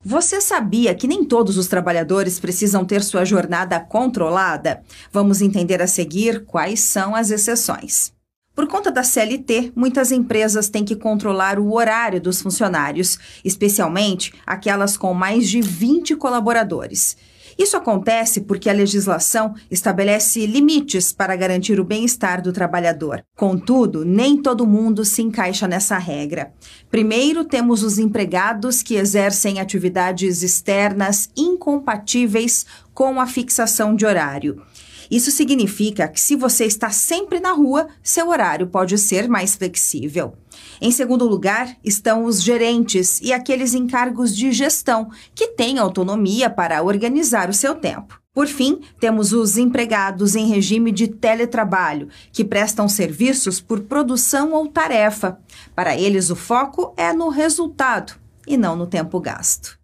Você sabia que nem todos os trabalhadores precisam ter sua jornada controlada? Vamos entender a seguir quais são as exceções. Por conta da CLT, muitas empresas têm que controlar o horário dos funcionários, especialmente aquelas com mais de 20 colaboradores. Isso acontece porque a legislação estabelece limites para garantir o bem-estar do trabalhador. Contudo, nem todo mundo se encaixa nessa regra. Primeiro, temos os empregados que exercem atividades externas incompatíveis com a fixação de horário. Isso significa que se você está sempre na rua, seu horário pode ser mais flexível. Em segundo lugar, estão os gerentes e aqueles em cargos de gestão, que têm autonomia para organizar o seu tempo. Por fim, temos os empregados em regime de teletrabalho, que prestam serviços por produção ou tarefa. Para eles, o foco é no resultado e não no tempo gasto.